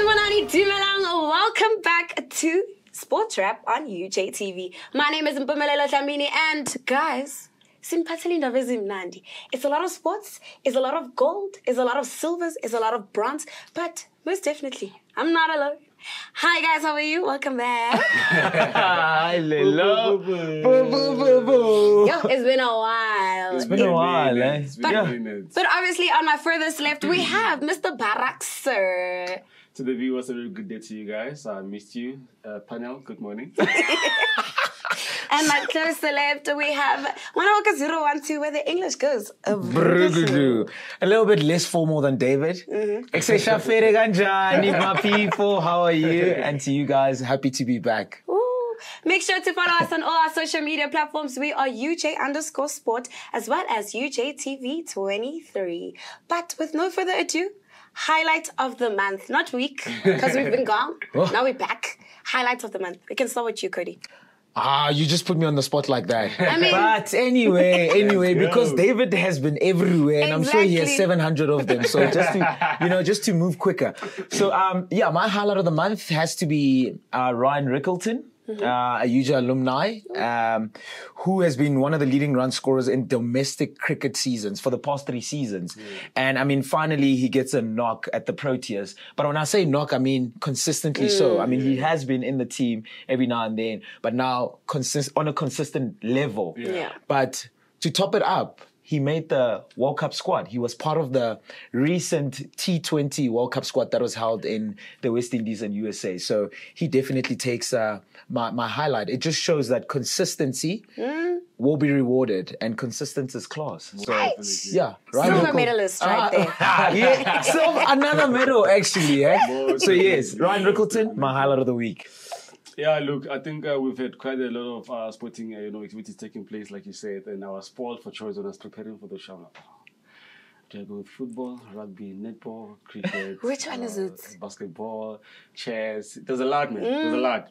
Sanibonani Dumelang. Welcome back to Sports Wrap on UJTV. My name is Mpumelelo Dlamini, and guys, it's a lot of sports, it's a lot of gold, it's a lot of silvers, it's a lot of bronze, but most definitely, I'm not alone. Hi guys, how are you? Welcome back. Hi, Lilo. Yo, it's been a while. It's been a while, eh? It's been minutes. But obviously, on my furthest left, we have Mr. Barak, sir. To the viewers, a very good day to you guys. I missed you. Panel, good morning. And my closer left, we have 112, where the English goes. A little bit less formal than David. Exeshafere ganjani, my people. How are you? And to you guys, happy to be back. Ooh. Make sure to follow us on all our social media platforms. We are UJ_sport as well as UJTV23. But with no further ado, highlight of the month. Not week, because we've been gone. Now we're back. Highlight of the month. We can start with you, Cody. You just put me on the spot like that. I mean, but anyway, because David has been everywhere, and I'm sure he has 700 of them. So just to move quicker. So my highlight of the month has to be Ryan Rickleton. A UJ alumni, who has been one of the leading run scorers in domestic cricket seasons for the past 3 seasons. And I mean, finally, he gets a knock at the Proteas. But when I say knock, I mean consistently so. I mean, he has been in the team every now and then, but now on a consistent level. Yeah. But to top it up, he made the World Cup squad. He was part of the recent T20 World Cup squad that was held in the West Indies and USA. So he definitely takes my highlight. It just shows that consistency will be rewarded, and consistency is class. So, yeah. Right, silver medalist right there. Yeah, another medal actually. So yes, Ryan Rickleton, my highlight of the week. Yeah, look, I think we've had quite a lot of sporting activities taking place, like you said, and I was spoiled for choice when I was preparing for the show. Do I go with football, rugby, netball, cricket? Which one is it? Basketball, chess. There's a lot, man. There's a lot.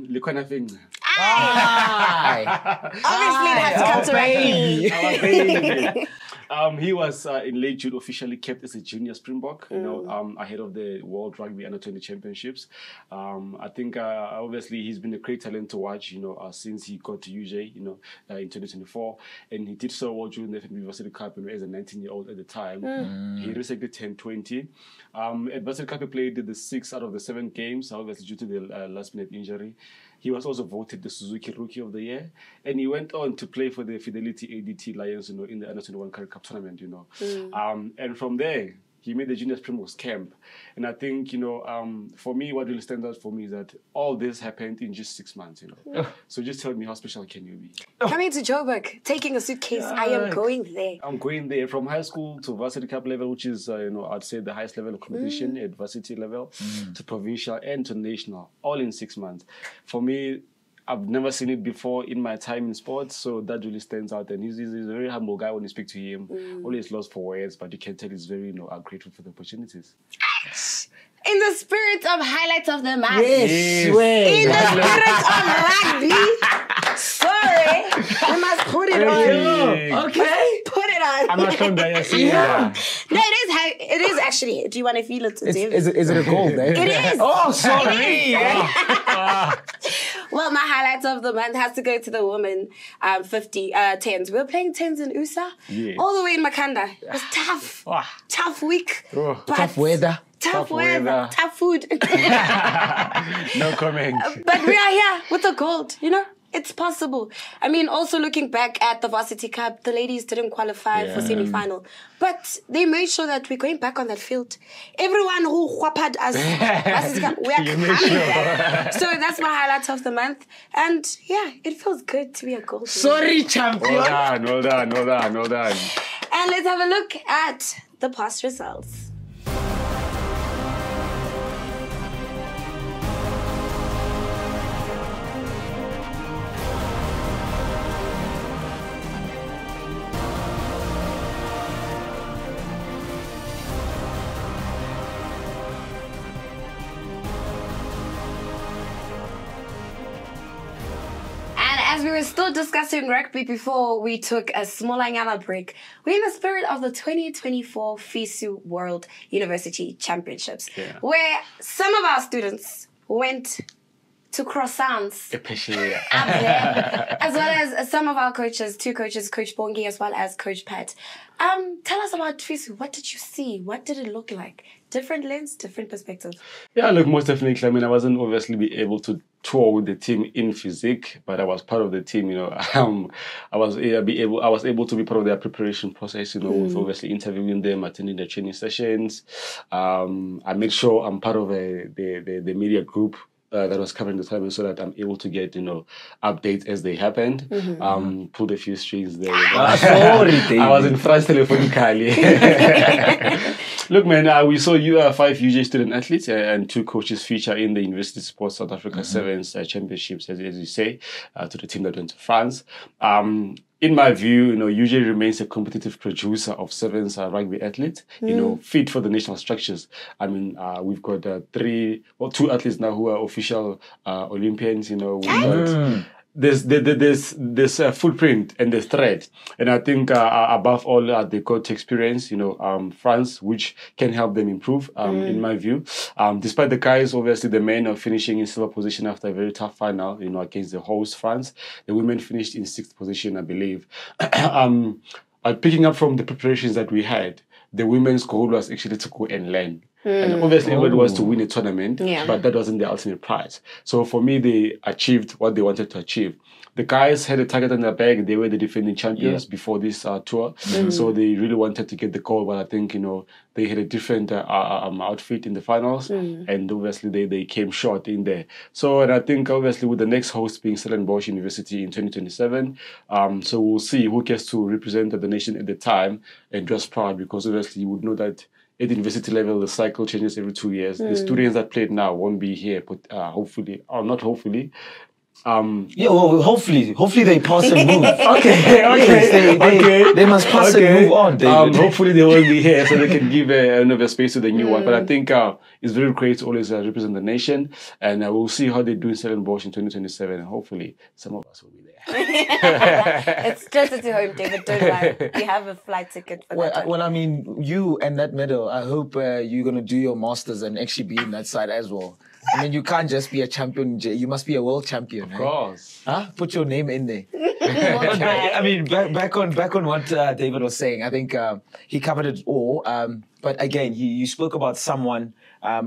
Look what I think. Obviously, it has to come to rugby. He was in late June officially kept as a junior Springbok, ahead of the World Rugby Under-20 Championships. I think obviously he's been a great talent to watch, since he got to UJ, in 2024, and he did so well during the FNB Varsity Cup as a 19-year-old at the time. He resected 10-20. At Varsity Cup, he played the 6 out of the 7 games, obviously due to the last-minute injury. He was also voted the Suzuki Rookie of the Year, and he went on to play for the Fidelity ADT Lions, in the Under-21 Currie Cup tournament, and from there, he made the Junior Springboks camp. And I think, for me, what really stands out for me is that all this happened in just 6 months, So just tell me, how special can you be? Coming to Joburg, taking a suitcase, I am going there. I'm going there from high school to Varsity Cup level, which is, I'd say the highest level of competition at varsity level, to provincial and to national, all in 6 months. For me, I've never seen it before in my time in sports, so that really stands out. And he's a very humble guy when you speak to him. Always lost for words, but you can tell he's very grateful for the opportunities. In the spirit of highlights of the match. Yes. In the spirit of rugby. Sorry, I must put it on. Okay. Put it on. I'm not sure that you're seeing No, it is actually. Do you want to feel it today? Is it a goal, Dave? It is. Oh, sorry. Well, my highlights of the month has to go to the women 10s. We were playing 10s in USA, all the way in Makanda. It was tough. Tough week. Tough weather. Tough weather. Tough food. No comment. But we are here with the gold, It's possible. I mean, also looking back at the Varsity Cup, the ladies didn't qualify for semi-final. But they made sure that we're going back on that field. Everyone who whooped us, Varsity Cup, we are coming back. So that's my highlight of the month. And yeah, it feels good to be a gold. Sorry, champion. Well done. And let's have a look at the past results. as we were still discussing rugby before we took a small Anyana break. We're in the spirit of the 2024 FISU World University Championships, where some of our students went to croissants up there, as well as some of our coaches, two coaches, Coach Bongi as well as Coach Pat. Tell us about FISU. What did you see? What did it look like? Different lens, different perspectives. Yeah, look, most definitely. I mean, I wasn't obviously be able to tour with the team in physique, but I was part of the team. You know, I was able to be part of their preparation process. You know, with obviously interviewing them, attending their training sessions. I made sure I'm part of the media group that was covering the tournament, so that I'm able to get, you know, updates as they happened. Pulled a few strings there. Sorry, I was in France telephonically. Look, man, we saw 5 UJ student athletes and 2 coaches feature in the University Sports South Africa Sevens Championships, as you say, to the team that went to France. In my view, you know, UJ remains a competitive producer of sevens rugby athletes, you know, fit for the national structures. I mean, we've got 2 athletes now who are official Olympians, you know. We've got, there's footprint and the thread, and I think above all they got experience, you know, France, which can help them improve in my view. Despite the guys, obviously the men are finishing in silver position after a very tough final, you know, against the host France. The women finished in 6th position, I believe. Picking up from the preparations that we had, the women's goal was actually to go and learn. And obviously it was to win a tournament, but that wasn't the ultimate prize. So for me, they achieved what they wanted to achieve. The guys had a target on their back. They were the defending champions before this tour. So they really wanted to get the goal, but I think, you know, they had a different outfit in the finals, and obviously they came short in there. So, and I think obviously with the next host being Stellenbosch University in 2027, so we'll see who gets to represent the nation at the time and just proud, because obviously you would know that at the university level, the cycle changes every 2 years. The students that played now won't be here, but hopefully, or not hopefully. Well, hopefully they pass and move. Okay. They must pass and move on, David. Hopefully they will be here so they can give another space to the new one. But I think it's very great to always represent the nation, and we'll see how they do in Stellenbosch in 2027. And hopefully some of us will be there. It's closer to home, David. Don't worry. You have a flight ticket for that. Well, I mean, you and that medal, I hope you're going to do your masters and actually be in that side as well. I mean, you can't just be a champion. You must be a world champion. Of course. Huh? Put your name in there. I mean, back on what David was saying. I think he covered it all. But again, you spoke about someone,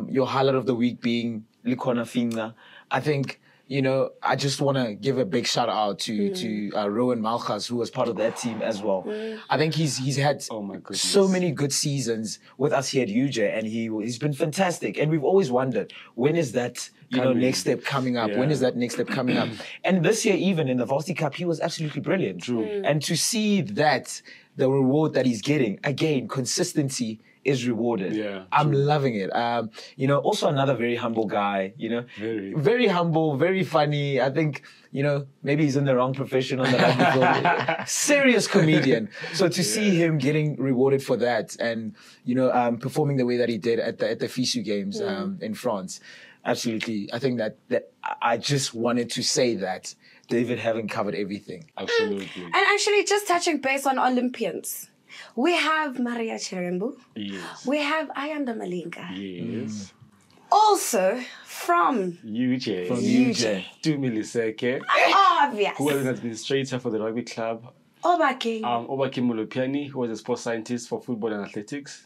your highlight of the week being Likona Finga. I think, you know, I just want to give a big shout out to Rowan Malchus, who was part of that team as well. I think he's had so many good seasons with us here at UJ, and he's been fantastic. And we've always wondered, when is that next step coming up? When is that next step coming up? And this year, even in the Varsity Cup, he was absolutely brilliant. True. And to see that, the reward that he's getting, again, consistency is rewarded. Yeah, I'm loving it. You know, also another very humble guy, you know, very humble, very funny. I think, you know, maybe he's in the wrong profession on the rugby field. Serious comedian. So to see him getting rewarded for that, and, you know, performing the way that he did at the FISU games in France, absolutely. I think that I just wanted to say that David having covered everything. Absolutely. And actually, just touching base on Olympians. We have Maria Cherembu. Yes. We have Ayanda Malinga. Yes. Also from UJ. UJ. Obvious. Who was an administrator for the rugby club. Obaking. Obaking Molopiani, who was a sports scientist for football and athletics.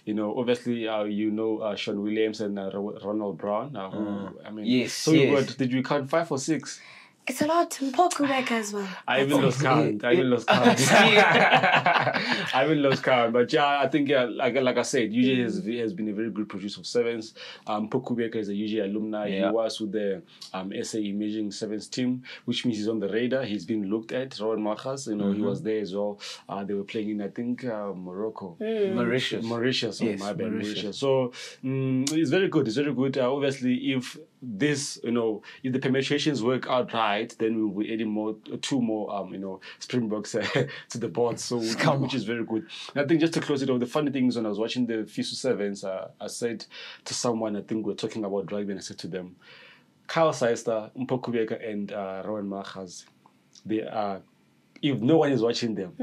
You know, obviously, Sean Williams and Ronald Brown. Who, I mean, yes. So yes. Did we count 5 or 6? It's a lot. Mpoku as well. I even lost count. I even lost count. But yeah, I think like I said, UJ has been a very good producer of sevens. Mpoku is a UJ alumni. He was with the SA Imaging Sevens team, which means he's on the radar. He's been looked at. Rowan Marcus, you know, he was there as well. They were playing in, I think, Morocco. Mauritius. Oh, my bad, Mauritius. So it's very good. It's very good. Obviously, if this, you know, if the permutations work out right, then we'll be adding 2 more, Springboks to the board. So which is very good. And I think just to close it off, the funny thing is when I was watching the FISU Sevens, I said to someone, I think we're talking about rugby, and I said to them, Kyle Seister, Mpokubeka, and Rowan Marcus, they are, if no one is watching them,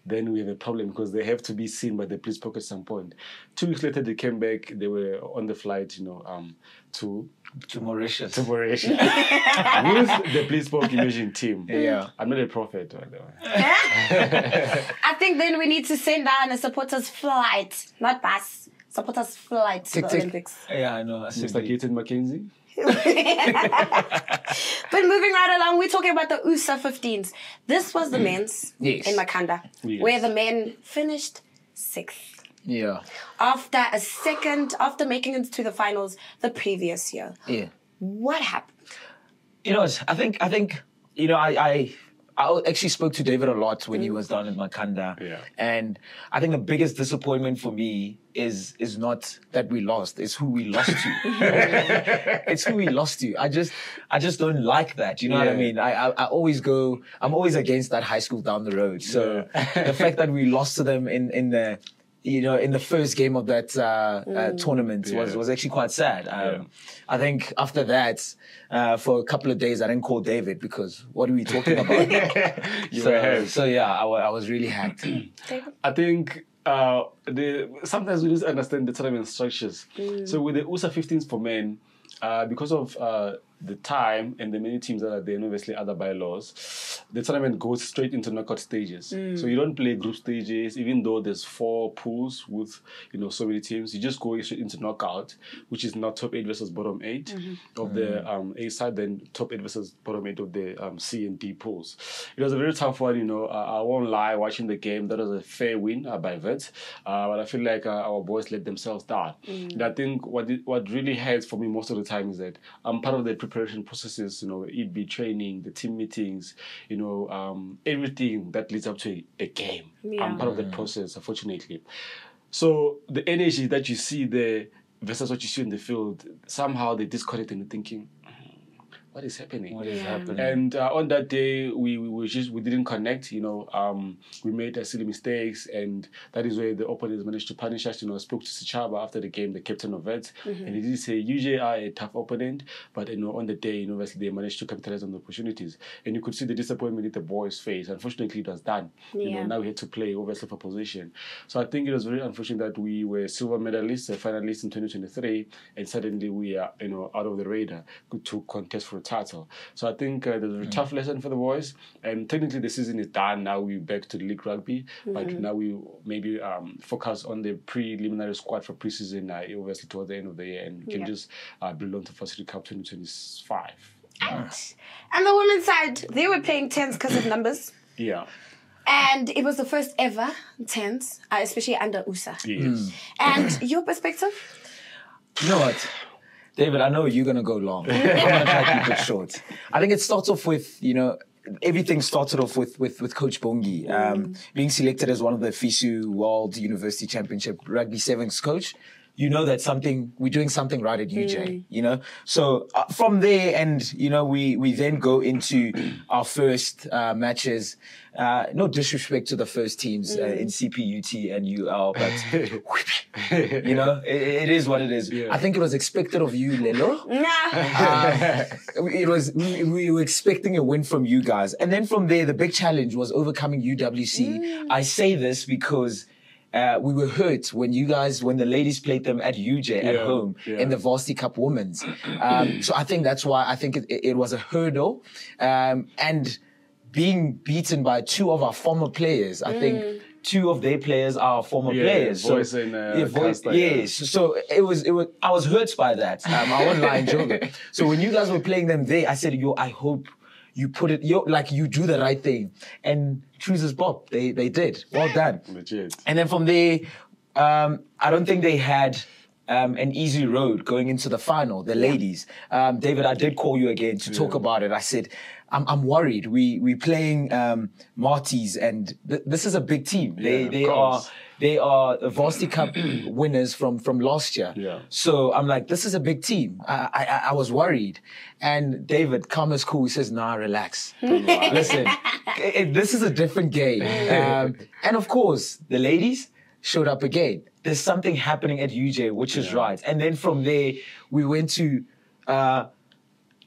then we have a problem because they have to be seen by the police pocket at some point. 2 weeks later, they came back. They were on the flight, to Mauritius. To Mauritius. With the police pocket imaging team. Yeah. I'm not a prophet, by the way. I think then we need to send down a supporters flight, not bus. Supporters flight to the Olympics. Yeah, I know. Mr. Gaten McKenzie. But moving right along, we're talking about the USA 15s. This was the men's in Makanda, where the men finished 6th. Yeah. After making it to the finals the previous year. Yeah. What happened? You know, I think I actually spoke to David a lot when he was down in Makanda. Yeah. And I think the biggest disappointment for me is not that we lost, it's who we lost to. It's who we lost to. I just don't like that. You know what I mean? I'm always against that high school down the road. So the fact that we lost to them in the first game of that tournament was actually quite sad. I think after that, for a couple of days, I didn't call David because what are we talking about? I was really hacked. I think sometimes we just understand the tournament structures. So with the USA 15s for men, because of the time and the many teams that are there, and obviously other bylaws, the tournament goes straight into knockout stages. So you don't play group stages, even though there's 4 pools with so many teams. You just go straight into knockout, which is now top 8 versus bottom 8 of the A side, then top 8 versus bottom 8 of the C and D pools. It was a very tough one. I won't lie. Watching the game, that was a fair win by Vets, but I feel like our boys let themselves down. And I think what really hurts for me most of the time is that I'm part of the preparation processes, it be training, the team meetings, everything that leads up to a game. Yeah. I'm part of that process, unfortunately. So the energy that you see there versus what you see in the field, somehow they disconnect and you're thinking, what is happening? What is happening? And on that day, we didn't connect. We made silly mistakes, and that is where the opponents managed to punish us. I spoke to Sichaba after the game, the captain of Vets, and he did say UJ are a tough opponent, but on the day, obviously they managed to capitalize on the opportunities, and you could see the disappointment in the boys' face. Unfortunately, it was done. Now we had to play obviously for position. So I think it was very unfortunate that we were silver medalists, finalists in 2023, and suddenly we are out of the radar to contest for a title. So I think there's a tough lesson for the boys, and technically the season is done. Now we're back to the league rugby, but now we maybe focus on the preliminary squad for preseason obviously towards the end of the year, and we can just build on to Varsity Cup 2025. And the women's side, they were playing 10s because of numbers. Yeah. And it was the first ever 10s, especially under USA. Yes. And your perspective? You know what? David, I know you're going to go long. I'm going to try to keep it short. I think it starts off with, everything started off with Coach Bongi being selected as one of the FISU World University Championship Rugby Sevens coach. That we're doing something right at UJ, So from there, and, we then go into our first matches. No disrespect to the first teams in CPUT and UL, but, it is what it is. Yeah. I think it was expected of you, Lelo. We were expecting a win from you guys. And then from there, the big challenge was overcoming UWC. I say this because we were hurt when the ladies played them at UJ at home in the Varsity Cup Women's. So I think that's why I think it was a hurdle. And being beaten by 2 of our former players, I think 2 of their players are former players. Voice so, and yes. So it was. I was hurt by that. I won't lie and joke. So when you guys were playing them there, I said, I hope you put it, you do the right thing. And chooses Bob. They did. Well done. Legit. And then from there, I don't think they had an easy road going into the final, the ladies. David, I did call you again to talk about it. I said, I'm worried. We're playing Marty's, and this is a big team. They are the Varsity Cup winners from last year. Yeah. So I'm like, this is a big team. I was worried. And David, calm as cool, he says, nah, relax. Listen, this is a different game. And of course, the ladies showed up again. There's something happening at UJ, which is right. And then from there, we went to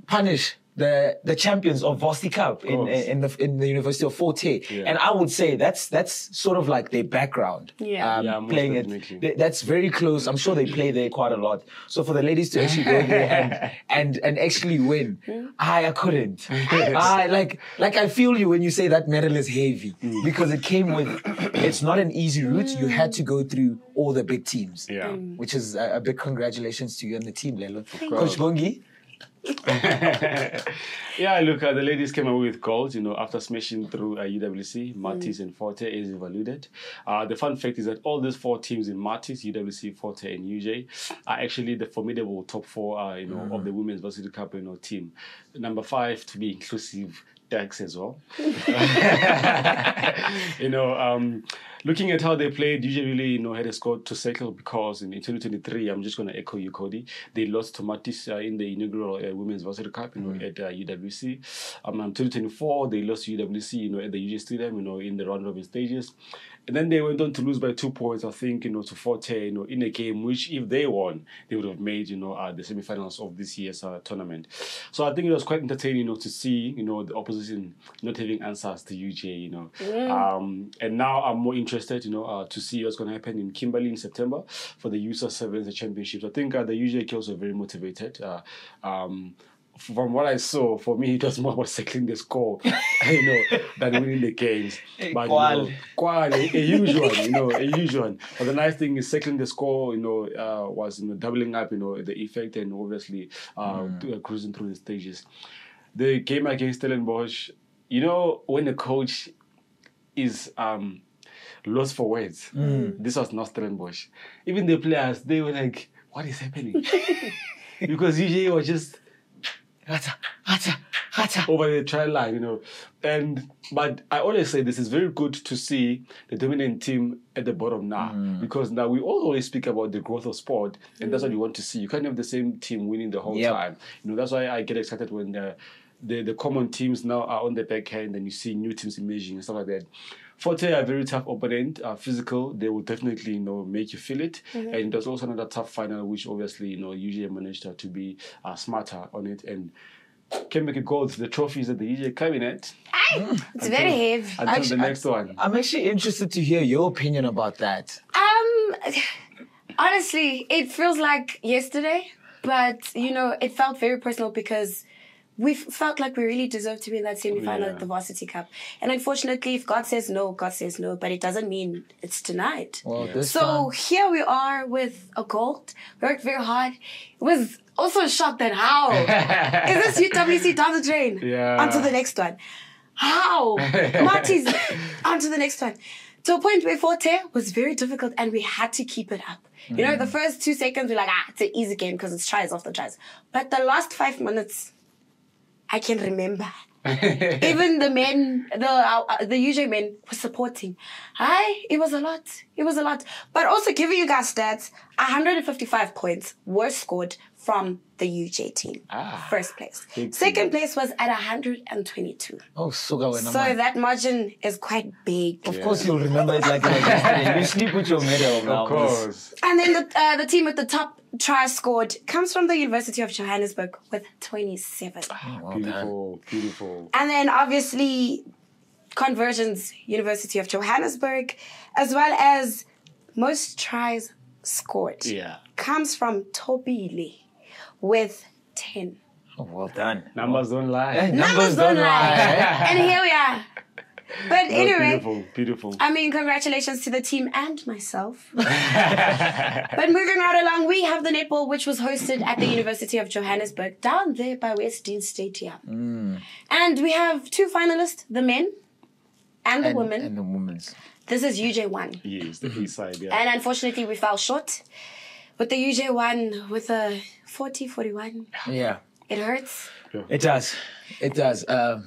punish the champions of Varsity Cup in the University of Fort Hare. Yeah. And I would say that's sort of like their background. Playing it. That's very close. I'm sure they play there quite a lot. So for the ladies to actually go there and actually win, I couldn't. I feel you when you say that medal is heavy because it came with. It's not an easy route. You had to go through all the big teams. Yeah. Which is a big congratulations to you and the team, Lelo. Coach Bongi. Yeah, look, the ladies came away with gold, after smashing through UWC, Matis, and Forte, as you've alluded. The fun fact is that all these 4 teams in Matis, UWC, Forte, and UJ are actually the formidable top 4, of the Women's Varsity Cup, team. Number 5, to be inclusive, Dax as well. Looking at how they played, usually, had a score to settle because in 2023, I'm just going to echo you, Cody, they lost to Matis in the inaugural Women's Varsity Cup, at UWC. In 2024, they lost to UWC, at the UJ Stadium, in the round-robin stages. And then they went on to lose by 2 points, I think, to Forte, in a game which, if they won, they would have made, the semi-finals of this year's tournament. So I think it was quite entertaining, to see, the opposition not having answers to UJ, And now I'm more interested, to see what's going to happen in Kimberley in September for the USA Sevens Championships. I think the UJ girls are very motivated. From what I saw, for me, it was more about settling the score, than winning the games. But a huge one, a huge one. But the nice thing is settling the score, was doubling up, the effect and obviously cruising through the stages. The game against Stellenbosch, when the coach is lost for words, this was not Stellenbosch. Even the players, they were like, "What is happening?" Because UJ was just over the trial line, But I always say this is very good to see the dominant team at the bottom now, because now we always speak about the growth of sport, and that's what you want to see. You can't have the same team winning the whole time. That's why I get excited when the common teams now are on the back end, and you see new teams emerging and stuff like that. Forte are a very tough opponent, physical. They will definitely, make you feel it. And there's also another tough final, which obviously, usually managed to be smarter on it and can make it go to the trophies at the UJ cabinet. It's very heavy. Until the next one. I'm actually interested to hear your opinion about that. Honestly, it feels like yesterday, but, it felt very personal because we felt like we really deserved to be in that semi-final at the Varsity Cup. And unfortunately, if God says no, God says no, but it doesn't mean it's denied. Well, here we are with a gold. We worked very hard. It was also a shock that how? Is this UWC down the drain? Yeah. Onto the next one. How? Marty's onto the next one. To a point where Forte was very difficult and we had to keep it up. The first 2 seconds, we're like, it's an easy game because it's tries after tries. But the last 5 minutes, I can remember. Even the men, the UJ men were supporting. It was a lot. It was a lot. But also giving you guys stats, 155 points were scored from the UJ team. First place. Second place was at 122. Oh, so that margin is quite big. Of course, you'll remember it like yesterday. You sleep with your medal now. Of course. And then the team with the top try scored comes from the University of Johannesburg with 27. Beautiful. And then obviously conversions, University of Johannesburg, as well as most tries scored. Comes from Tobile with 10. Oh, well done. Numbers don't lie. Numbers don't lie. And here we are. But anyway, beautiful. I mean, congratulations to the team and myself. But moving right along, we have the netball, which was hosted at the University of Johannesburg, down there by Westdean Stadium. And we have 2 finalists, the men and the women. And the women's. This is UJ1. Yes, the east side, yeah. And unfortunately, we fell short with the UJ1 with a 40-41. Yeah. It hurts. Yeah. It does. It does. I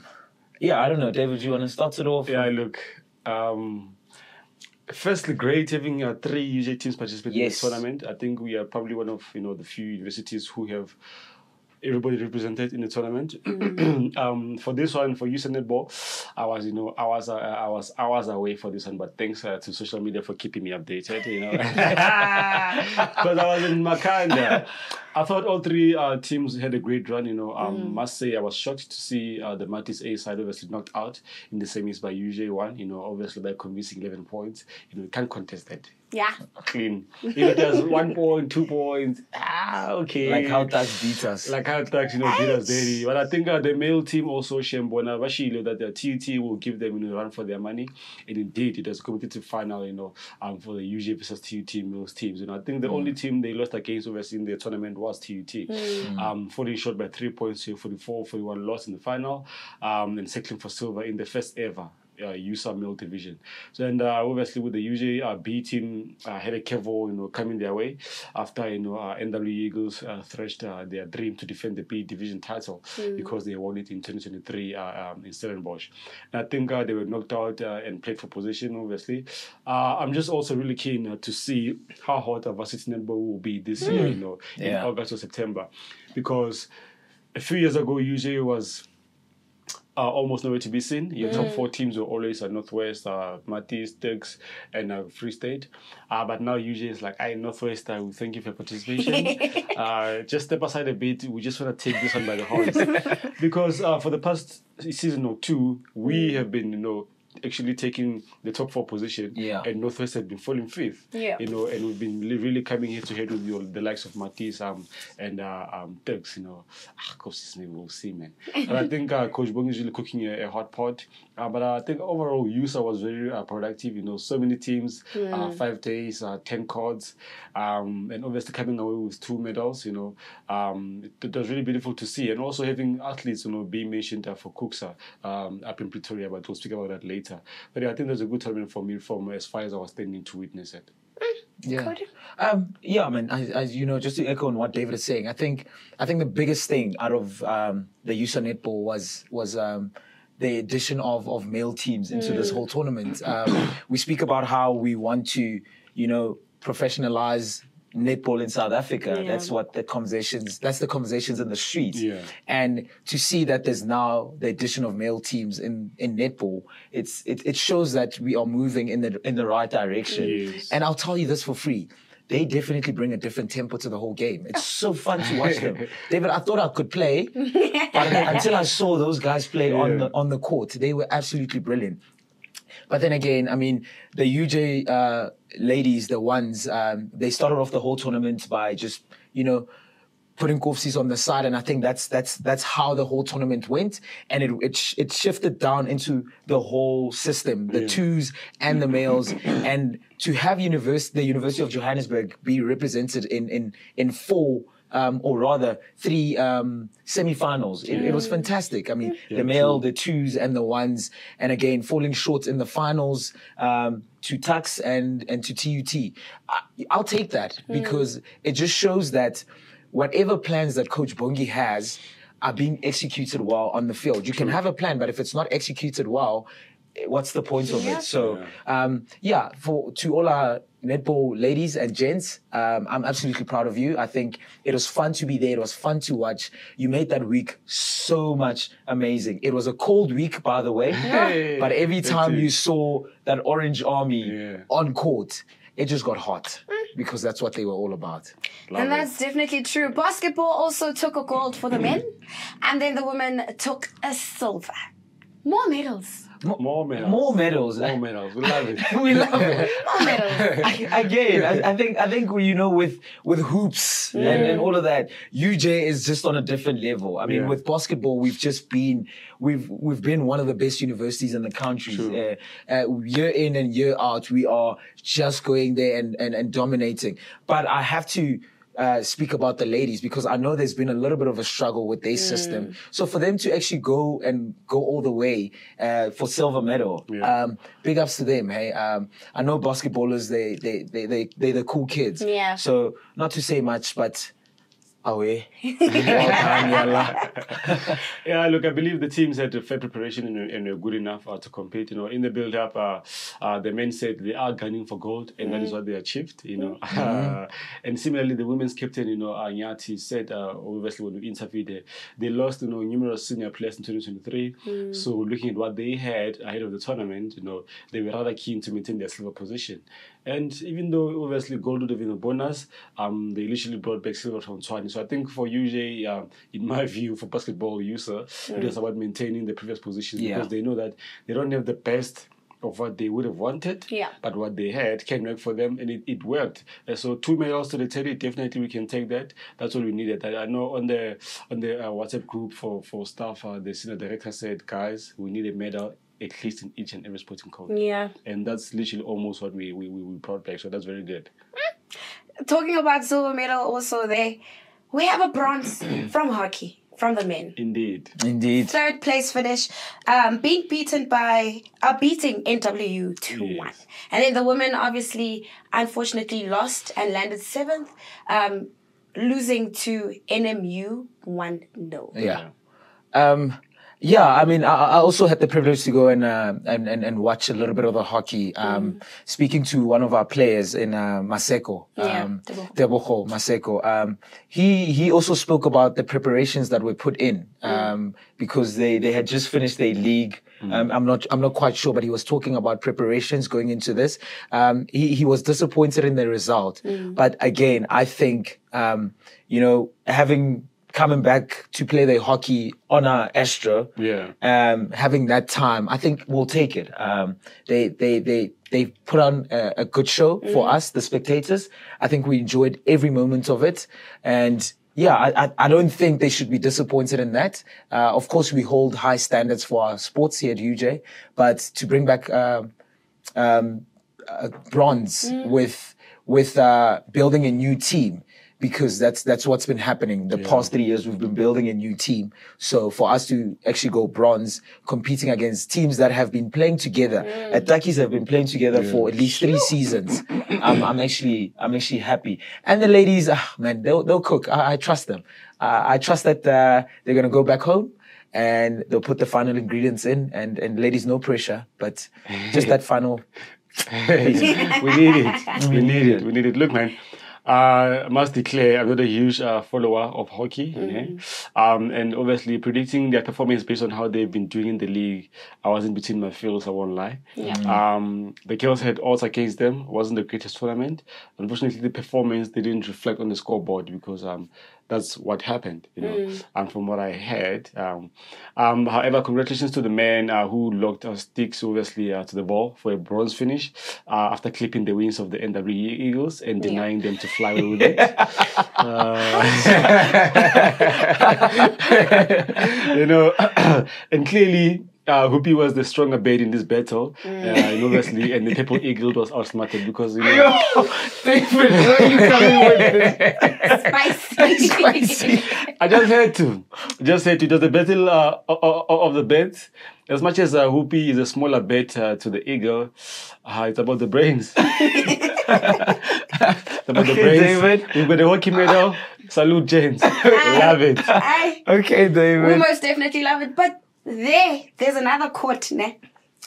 don't know. David, you want to start it off? Yeah, look. Firstly, great having 3 UJ teams participating in the tournament. I think we are probably one of the few universities who have everybody represented in the tournament. For this one, for UC Netball, I was hours away for this one, but thanks to social media for keeping me updated, because I was in Makanda. I thought all three teams had a great run. Must say I was shocked to see the Matis A side obviously knocked out in the semis by UJ1. Obviously by convincing 11 points. You can't contest that. Yeah. Clean. If it was 1 point, 2 points, okay. Like how Tax beat us. Like how Tax, beat us daily. But I think the male team also, Shembona, Vashilo, that the TUT will give them a run for their money. And indeed, it was a competitive final, for the UJ versus TUT males teams. I think the only team they lost against, obviously, in the tournament was TUT. Falling short by 3 points to 44-41 loss in the final. And settling for silver in the first ever USA male division. So, and obviously with the UJ B team had a Kevo, coming their way after NW Eagles thrashed their dream to defend the B division title because they won it in 2023 in Stellenbosch. And I think they were knocked out and played for position. Obviously, I'm just also really keen to see how hot varsity netball will be this year. In August or September, because a few years ago UJ was almost nowhere to be seen. Your top 4 teams were always Northwest, Matis, Turks, and Free State. But now UJ is like, Northwest, we thank you for your participation. Just step aside a bit. We just want to take this one by the horns. Because for the past season or two, we have been, actually taking the top 4 position, and Northwest have been falling 5th. And we've been really coming head to head with the likes of Matis and Turks. Of course, his name we'll see, man. And I think Coach Bong is really cooking a hot pot. But I think overall, USA was very productive. So many teams, 5 days, 10 cards, and obviously coming away with 2 medals. It was really beautiful to see, and also having athletes, being mentioned for Cooksa up in Pretoria. But we'll speak about that later. But I think there's a good tournament for me from as far as I was standing to witness it. Yeah. I mean, as just to echo on what David is saying, I think the biggest thing out of the USA netball was the addition of male teams into this whole tournament. We speak about how we want to, professionalize netball in South Africa. That's what the conversations in the streets. And to see that there's now the addition of male teams in netball, it shows that we are moving in the right direction. And I'll tell you this for free. They definitely bring a different tempo to the whole game. It's so fun to watch them. David, I thought I could play, but until I saw those guys play on the court, they were absolutely brilliant. But then again, I mean, the UJ ladies, the ones, they started off the whole tournament by just, putting Kofsis on the side, and I think that's how the whole tournament went, and it shifted down into the whole system, the twos and the males, and to have the University of Johannesburg be represented in 4. Or rather 3 semi-finals. It was fantastic. I mean, the male, the 2s, and the 1s, and again, falling short in the finals to Tux and to TUT. I'll take that because it just shows that whatever plans that Coach Bongi has are being executed well on the field. You can have a plan, but if it's not executed well, what's the point of it? So, to all our netball ladies and gents, I'm absolutely proud of you. I think it was fun to be there. It was fun to watch. You made that week so much amazing. It was a cold week, by the way, but every time you saw that Orange Army on court, it just got hot because that's what they were all about. And that's definitely true. Basketball also took a gold for the men, and then the women took a silver. More medals. More medals. More medals. More medals. We love it. We love it. More medals. Again, I think with hoops and all of that, UJ is just on a different level. I mean, with basketball, we've been one of the best universities in the country. Year in and year out, we are just going there and dominating. But I have to speak about the ladies because I know there's been a little bit of a struggle with their system. So for them to actually go all the way for silver medal, big ups to them. Hey, I know basketballers, they're the cool kids. Yeah. So not to say much, but away. Yeah, look, I believe the teams had a fair preparation and were good enough to compete. In the build-up, the men said they are gunning for gold, and that is what they achieved. And similarly, the women's captain, Nyati, said, obviously when we interviewed, they lost, numerous senior players in 2023. So looking at what they had ahead of the tournament, they were rather keen to maintain their silver position. And even though obviously gold would have been a bonus, they literally brought back silver from 20. So I think for UJ, in my view, for basketball user, it was about maintaining the previous positions because they know that they don't have the best of what they would have wanted, but what they had can work for them, and it worked. So 2 medals to the table, definitely we can take that. That's all we needed. I know on the WhatsApp group for staff, the senior director said, guys, we need a medal at least in each and every sporting code. Yeah. And that's literally almost what we brought back. So that's very good. Talking about silver medal also there, we have a bronze from hockey. From the men. Indeed. Third place finish, being beaten by, beating NWU 2-1. Yes. And then the women obviously, unfortunately, lost and landed 7th, losing to NMU 1-0. Yeah. Yeah, I mean, I also had the privilege to go and watch a little bit of the hockey. Speaking to one of our players in Maseko, Tebogo Maseko, he also spoke about the preparations that were put in because they had just finished their league. I'm not quite sure, but he was talking about preparations going into this. He was disappointed in the result, but again, I think coming back to play their hockey on our Astro, having that time, I think we'll take it. They put on a good show for us, the spectators. I think we enjoyed every moment of it, and I don't think they should be disappointed in that. Of course, we hold high standards for our sports here at UJ, but to bring back bronze with building a new team. Because that's what's been happening. The past 3 years, we've been building a new team. So for us to actually go bronze, competing against teams that have been playing together, Atakis have been playing together for at least 3 seasons. I'm actually happy. And the ladies, man, they'll cook. I trust them. I trust that they're gonna go back home and they'll put the final ingredients in. And ladies, no pressure, but just that final. We need it. Look, man. I must declare I'm not a huge follower of hockey. And obviously predicting their performance based on how they've been doing in the league, I was in between my fields, I won't lie. The girls had odds against them. It wasn't the greatest tournament. Unfortunately, the performance, they didn't reflect on the scoreboard because that's what happened, and from what I heard. However, congratulations to the men who locked sticks, obviously, to the ball for a bronze finish after clipping the wings of the NWE Eagles and denying them to fly away with it. And clearly, Hoopy was the stronger bet in this battle, and obviously, and the Purple Eagle was outsmarted because David, where are you coming with this? Spicy. I just had to. It was the battle of the bets. As much as Hoopy is a smaller bet to the Eagle, it's about the brains. It's about the brains. David. We've got the hockey medal. Salute, James. Love it. Okay, David. We most definitely love it, but there's another court, ne?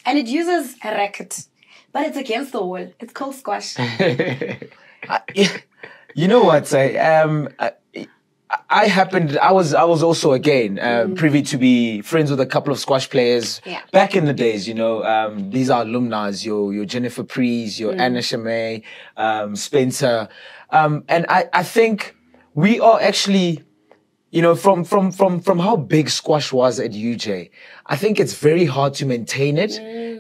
And it uses a racket, but it's against the wall. It's called squash. You know what? I was also again privy to be friends with a couple of squash players back in the days. These are alumni, your Jennifer Prees, your Anna Shamay, Spencer, and I think we are actually. From how big squash was at UJ, I think it's very hard to maintain it.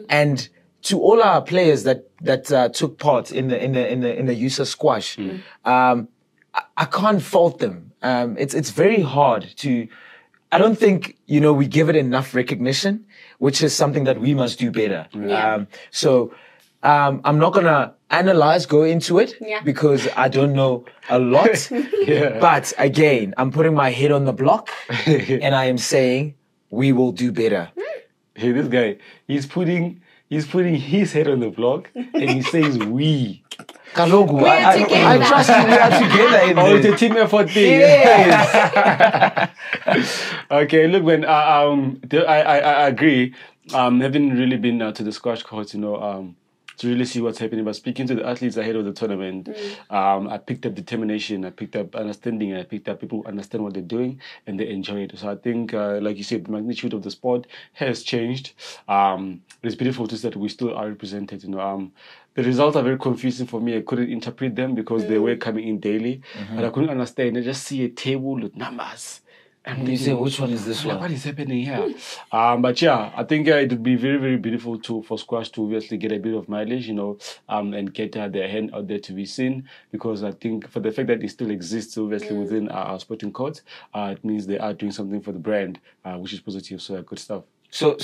And to all our players that took part in the use of squash, I can't fault them. It's very hard to. I don't think we give it enough recognition, which is something that we must do better. I'm not gonna go into it because I don't know a lot. But again, I'm putting my head on the block and I am saying we will do better. Hey, this guy, he's putting his head on the block and he says we. Kalogu, I trust you. We are together in this. It's a team effort thing. Yes. Okay, look, man, I agree. Having really been to the squash court, to really see what's happening. But speaking to the athletes ahead of the tournament, I picked up determination, I picked up understanding, and I picked up people who understand what they're doing and they enjoy it. So I think, like you said, the magnitude of the sport has changed. It's beautiful to see that we still are represented. the results are very confusing for me. I couldn't interpret them because they were coming in daily, but I couldn't understand. I just see a table with numbers. And you say, which one is this one? What is happening here? But yeah, I think it would be very, very beautiful for squash to obviously get a bit of mileage, and get their hand out there to be seen. Because I think for the fact that it still exists, obviously within our sporting codes, it means they are doing something for the brand, which is positive. So good stuff. So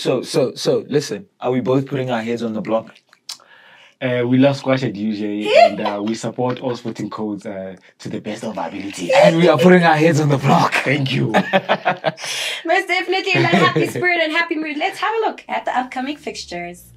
listen, are we both putting our heads on the block? We love squash at UJ, and we support all sporting codes to the best of our ability. And we are putting our heads on the block. Thank you. Most definitely in that happy spirit and happy mood. Let's have a look at the upcoming fixtures.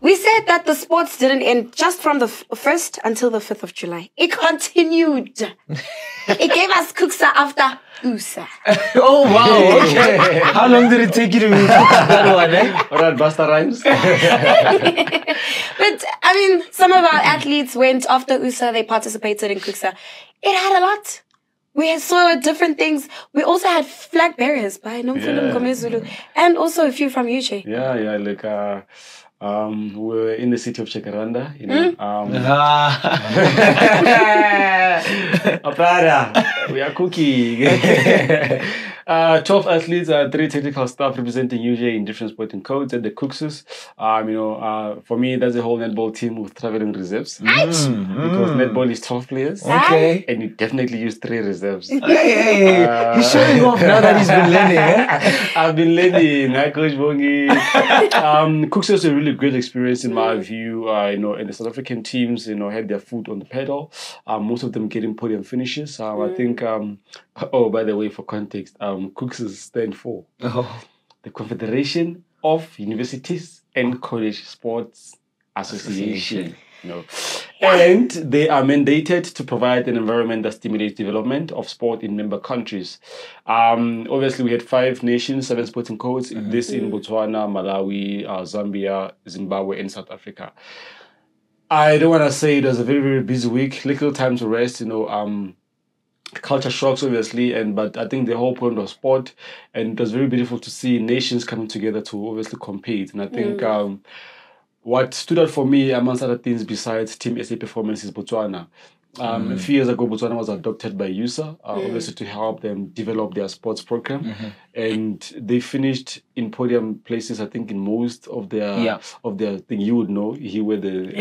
We said that the sports didn't end just from the 1st until the 5th of July. It continued. It gave us Kuksa after USA. Oh, wow. Okay. How long did it take you to cook that one, eh? All right, Busta Rhymes. But, I mean, some of our athletes went after USA. They participated in Kuksa. It had a lot. We saw different things. We also had flag bearers by Nomfundum Gomezulu and also a few from UJ. Yeah, like... we're in the city of Chakaranda, we are cooking. 12 athletes, 3 technical staff representing UJ in different sporting codes at the Cookses. For me, that's a whole netball team with traveling reserves. Because netball is 12 players. Okay. And you definitely use 3 reserves. Hey, he's showing off now that he's been learning, eh? I've been learning. Hi, Coach Bongi. Cookses was a really great experience in my view. And the South African teams, had their foot on the pedal. Most of them getting podium finishes. I think, by the way, for context, Cookses stand for the Confederation of Universities and College Sports Association. And they are mandated to provide an environment that stimulates development of sport in member countries. Obviously, we had 5 nations, 7 sporting codes. This in Botswana, Malawi, Zambia, Zimbabwe, and South Africa. I don't want to say it was a very, very busy week. Little time to rest, culture shocks, obviously, but I think the whole point of sport, and it was very beautiful to see nations coming together to obviously compete. And I think what stood out for me, amongst other things, besides Team SA performance, is Botswana. A few years ago, Botswana was adopted by USA, obviously to help them develop their sports program, and they finished in podium places. I think in most of their thing, you would know, he were the.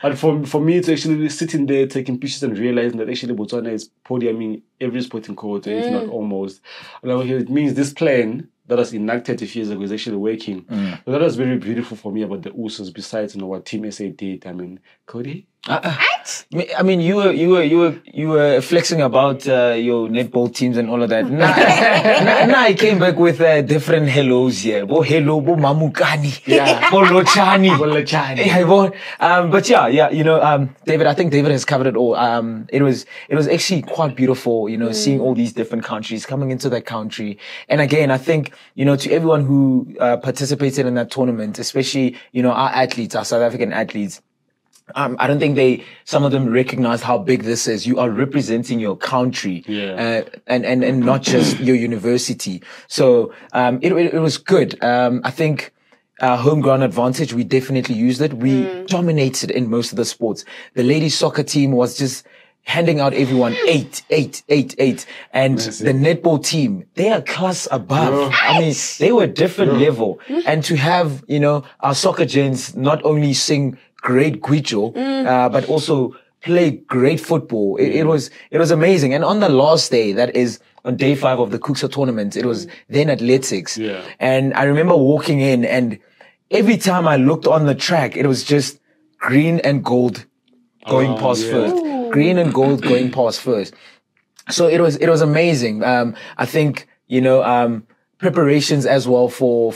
But for me to actually sitting there taking pictures and realizing that actually Botswana is podiuming every sporting court, if not almost, it means this plan that was enacted a few years ago is actually working. So that was very beautiful for me about the Usos. Besides, what Team SA did. I mean, Cody. I mean, you were flexing about your netball teams and all of that. Now I came back with different hellos here. Bo hello, bo mamukani, bo lochani, bo lochani. But David, I think David has covered it all. It was actually quite beautiful, seeing all these different countries coming into that country. And again, I think to everyone who participated in that tournament, especially our athletes, our South African athletes. I don't think some of them recognize how big this is. You are representing your country, and not just your university. So, it was good. I think, home ground advantage, we definitely used it. We dominated in most of the sports. The ladies soccer team was just handing out everyone 8. And the netball team, they are class above. I mean, they were different level. And to have, our soccer gents not only sing great Guicho, but also play great football. It was amazing. And on the last day, that is on day 5 of the Kuksa tournament, it was then athletics. And I remember walking in, and every time I looked on the track, it was just green and gold going past first. Green and gold going past first. So it was amazing. I think, preparations as well for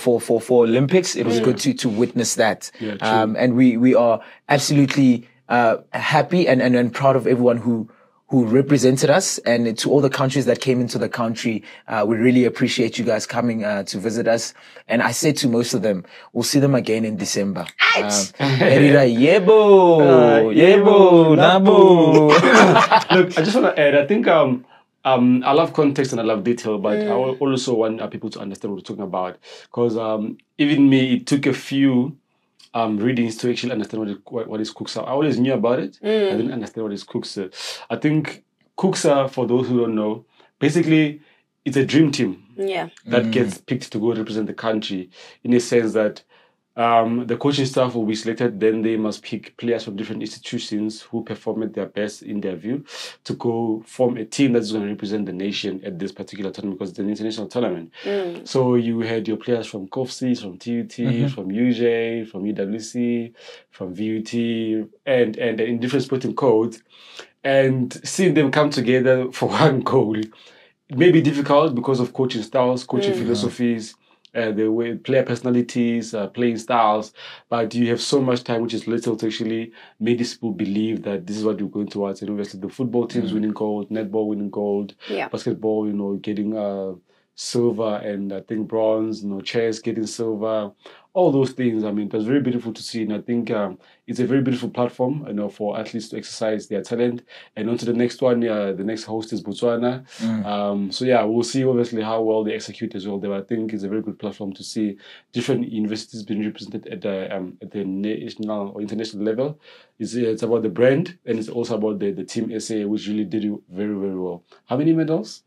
Olympics. It was good to witness that. And we are absolutely happy and proud of everyone who who represented us, and to all the countries that came into the country. We really appreciate you guys coming to visit us. And I said to most of them, we'll see them again in December. Erira, yebo, nabo. Look, I just want to add, I think I love context and I love detail, but I also want people to understand what we're talking about. Because even me, it took a few readings to actually understand what is Kuksa. I always knew about it. I didn't understand what is Kuksa. I think Kuksa, for those who don't know, basically it's a dream team that gets picked to go represent the country, in a sense that the coaching staff will be selected, then they must pick players from different institutions who perform at their best in their view to go form a team that's going to represent the nation at this particular tournament, because it's an international tournament. So you had your players from COFCs, from TUT, from UJ, from UWC, from VUT, and in different sporting codes. And seeing them come together for one goal, it may be difficult because of coaching styles, coaching philosophies, the way player personalities, playing styles, but you have so much time, which is little, to actually make these people believe that this is what you're going towards. And obviously, the football teams winning gold, netball winning gold, basketball, getting silver, and I think bronze, chess getting silver. All those things, I mean, it was very beautiful to see. And I think it's a very beautiful platform, for athletes to exercise their talent. And on to the next one, the next host is Botswana. So yeah, we'll see obviously how well they execute as well. But I think it's a very good platform to see different universities being represented at the national or international level. It's about the brand, and it's also about the Team SA, which really did it very, very well. How many medals?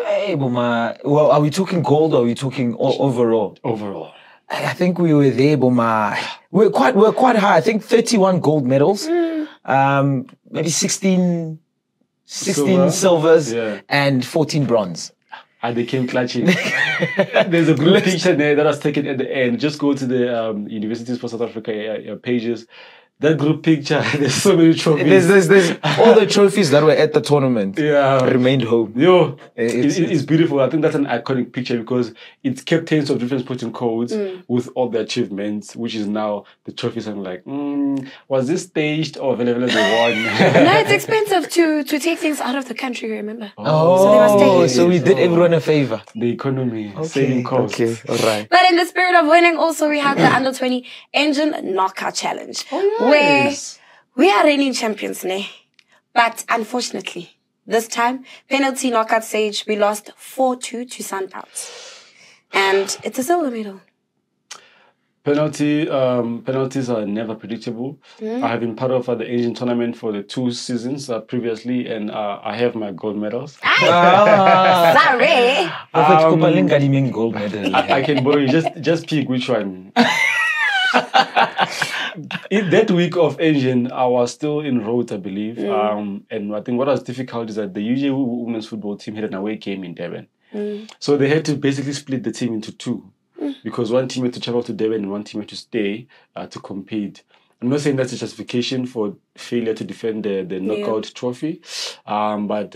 Hey, Boma. Well, are we talking gold or are we talking overall? Overall. I think we were there, Boma. We're quite high. I think 31 gold medals, maybe 16 silvers, and 14 bronze. And they came clutching. There's a group picture there that was taken at the end. Just go to the Universities for South Africa pages. That group picture, there's so many trophies. There's all the trophies that were at the tournament remained home. It's beautiful. I think that's an iconic picture because it's captains of different sporting codes with all the achievements, which is now the trophies. I'm like, was this staged or available as a one? No, it's expensive to take things out of the country, remember? So we did everyone a favor. The economy, saving costs. Okay, all right. But in the spirit of winning, also we had the Under 20 Engine Knockout Challenge. Where we are reigning champions, but unfortunately, this time, penalty knockout stage, we lost 4-2 to Sundowns. And it's a silver medal. Penalties are never predictable. I have been part of the Asian tournament for the 2 seasons previously, and I have my gold medals. Sorry. Gold medal. I can borrow you. Just pick which one. In that week of Asian, I was still in Rhodes, I believe. And I think what was difficult is that the UJ women's football team had an away game in Durban. So they had to basically split the team into 2 because one team had to travel to Durban and one team had to stay to compete. I'm not saying that's a justification for failure to defend the knockout trophy, but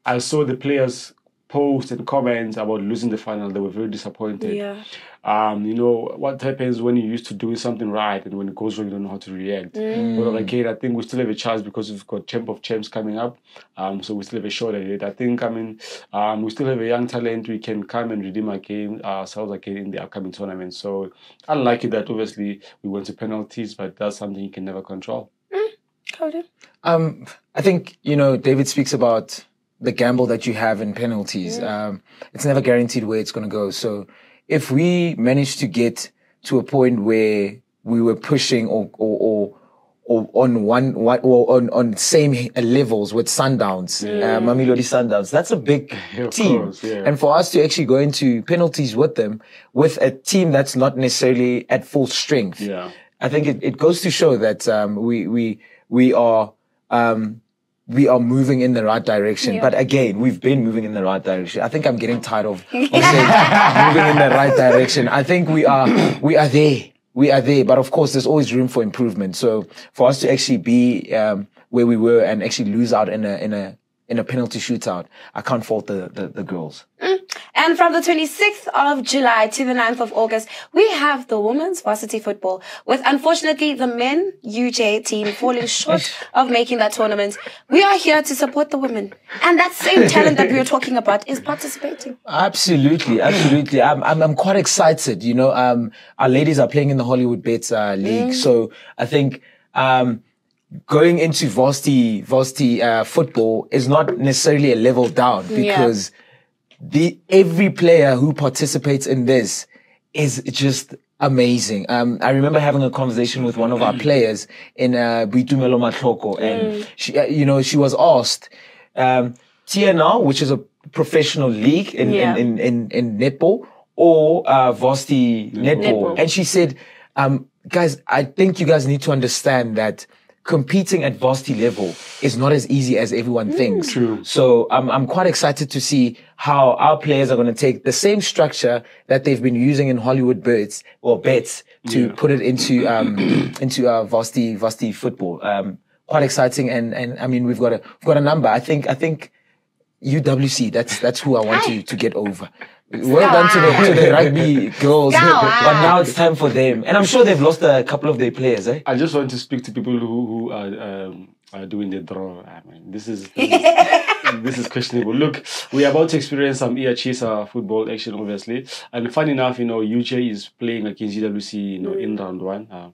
I saw the players post and comments about losing the final. They were very disappointed. What happens when you're used to doing something right and when it goes wrong, you don't know how to react. But again, I think we still have a chance because we've got Champ of Champs coming up. So we still have a shot at it. I think, we still have a young talent. We can come and redeem ourselves again in the upcoming tournament. So I like it that obviously we went to penalties, but that's something you can never control. I think, David speaks about the gamble that you have in penalties. It's never guaranteed where it's going to go. So if we manage to get to a point where we were pushing or on same levels with Sundowns, Mamelodi Sundowns, that's a big team. Course, and for us to actually go into penalties with them, with a team that's not necessarily at full strength, I think it goes to show that we are moving in the right direction. But again, we've been moving in the right direction. I think I'm getting tired of saying moving in the right direction. I think we are there. We are there. But of course, there's always room for improvement. So for us to actually be where we were and actually lose out in a penalty shootout, I can't fault the girls. And from the 26th of July to the 9th of August, we have the women's varsity football, with unfortunately the men UJ team falling short of making that tournament. We are here to support the women. And that same talent that we were talking about is participating. Absolutely, absolutely. I'm quite excited. You know, our ladies are playing in the Hollywood Bets League. So I think going into varsity football is not necessarily a level down, because every player who participates in this is just amazing. I remember having a conversation with one of our players in Buitumelo Matloko, and she was asked, TNR, which is a professional league in netball, or varsity netball, and she said, guys, I think you guys need to understand that competing at varsity level is not as easy as everyone thinks. True. So I'm quite excited to see how our players are going to take the same structure that they've been using in Hollywood Bets to put it into varsity football. Quite exciting, and I mean we've got a number. I think UWC. That's who I want to get over. Well done to the rugby girls, but now it's time for them. And I'm sure they've lost a couple of their players, eh? I just want to speak to people who are doing the draw. I mean, this is questionable. Look, we are about to experience some Chisa football action, obviously. And fun enough, UJ is playing against UWC, in round 1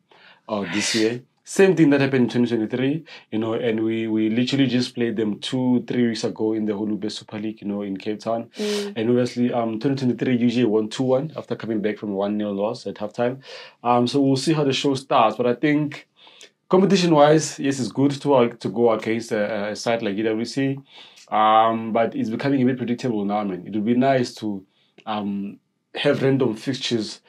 this year. Same thing that happened in 2023, and we literally just played them 2-3 weeks ago in the Holube Super League, in Cape Town. And obviously, 2023 UJ won 2-1 after coming back from a 1-0 loss at halftime. So we'll see how the show starts. But I think competition-wise, yes, it's good to go against a side like UWC. But it's becoming a bit predictable now, man. It would be nice to have random fixtures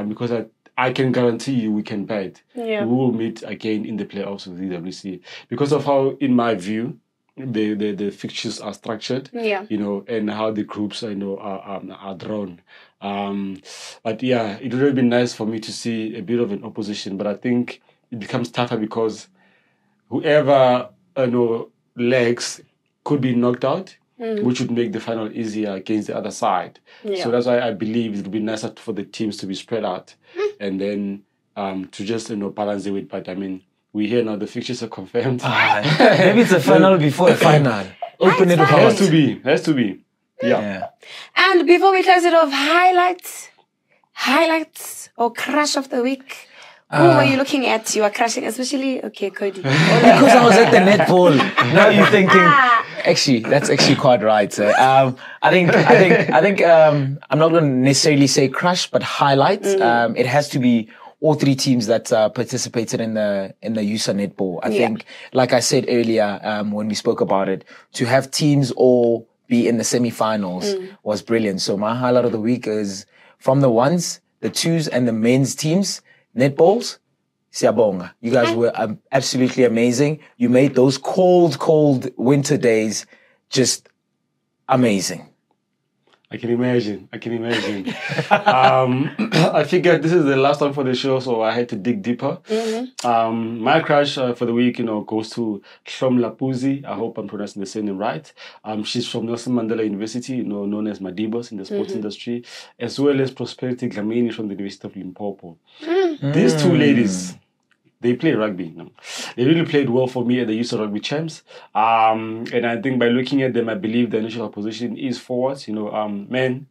because I can guarantee you we can bet. Yeah. We will meet again in the playoffs with UWC because of how, in my view, the fixtures are structured. Yeah. And how the groups are drawn. But yeah, it would have been nice for me to see a bit of an opposition. But I think it becomes tougher because whoever lags could be knocked out, which would make the final easier against the other side. Yeah. So that's why I believe it would be nicer for the teams to be spread out and then to just balance it with. But I mean, we hear now the fixtures are confirmed. Maybe it's a final before a final. Open it up. Has to be. Yeah. And before we close it off, highlights or crush of the week. Who were you looking at? You are crushing, especially Cody. Because I was at the netball. Now you're thinking, actually, that's actually quite right. I think I'm not going to necessarily say crush, but highlights. It has to be all 3 teams that participated in the USA netball. I think, like I said earlier, when we spoke about it, to have teams all be in the semi-finals was brilliant. So my highlight of the week is from the 1s, the 2s, and the men's teams. Netballs, siyabonga. You guys were absolutely amazing. You made those cold winter days just amazing. I can imagine. I figured this is the last one for the show, so I had to dig deeper. My crush for the week, goes to Hlomla Puzi. I hope I'm pronouncing the surname right. She's from Nelson Mandela University, known as Madibos in the sports industry, as well as Prosperity Dlamini from the University of Limpopo. These 2 ladies, they play rugby. They really played well for me at the USA Rugby Champs. And I think by looking at them, I believe the initial position is forwards. Men,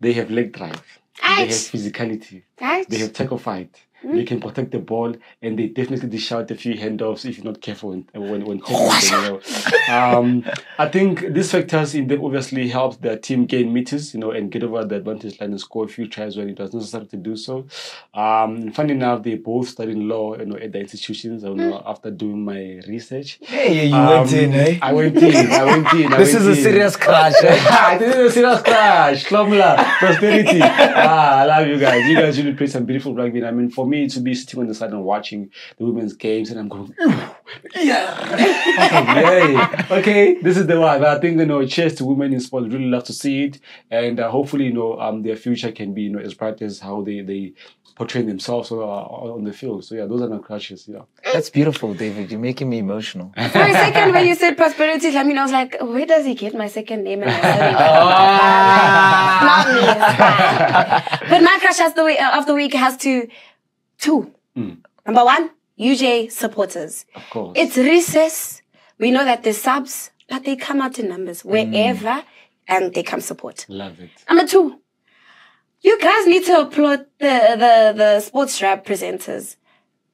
they have leg drive. They have physicality. They have tackle fight. They can protect the ball, and they definitely dish out a few handoffs if you're not careful when tackling them. I think these factors in them obviously help their team gain meters, and get over the advantage line and score a few tries when it was necessary to do so. Funny enough, they both studied law, at the institutions. After doing my research. Hey, you went in, eh? I went in. This is a serious crash, eh? This is a serious crash. Hlomla, Prosperity. I love you guys. You guys really play some beautiful rugby. I mean, for me to be sitting on the side and watching the women's games, and I'm going, yeah. Okay, this is the one. I think cheers to women in sport. Really love to see it, and hopefully, their future can be as bright as how they portray themselves on the field. So yeah, those are my crushes. That's beautiful, David. You're making me emotional. For a second, when you said Prosperity, I was like, where does he get my second name and my surname? not me. It's fine. But my crush of the week has two. Number one, UJ supporters. Of course. It's recess. We know that the subs, but they come out in numbers wherever and they come support. Love it. Number two, you guys need to applaud the sports rap presenters.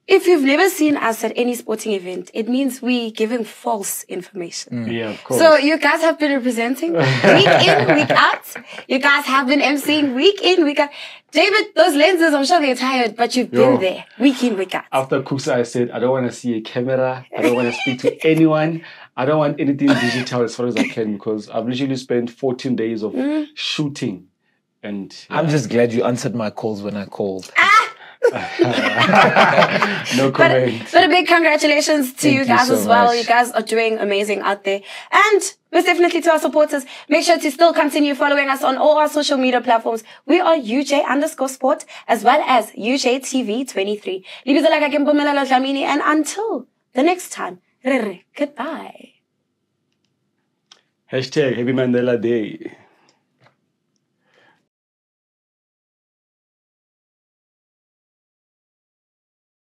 If you've never seen us at any sporting event, it means we giving false information. Yeah, of course. So you guys have been representing week in, week out. You guys have been emceeing week in, week out. David, those lenses, I'm sure they're tired, but you've been there week in, week out. After Kusa, I said, I don't want to see a camera. I don't want to speak to anyone. I don't want anything digital as far as I can because I've literally spent 14 days of shooting. And I'm just glad you answered my calls when I called. No comment. But a big congratulations to you guys as well. You guys are doing amazing out there. And most definitely to our supporters, make sure to still continue following us on all our social media platforms. We are UJ_sport as well as UJTV 23. And until the next time, goodbye. #Happy Mandela Day.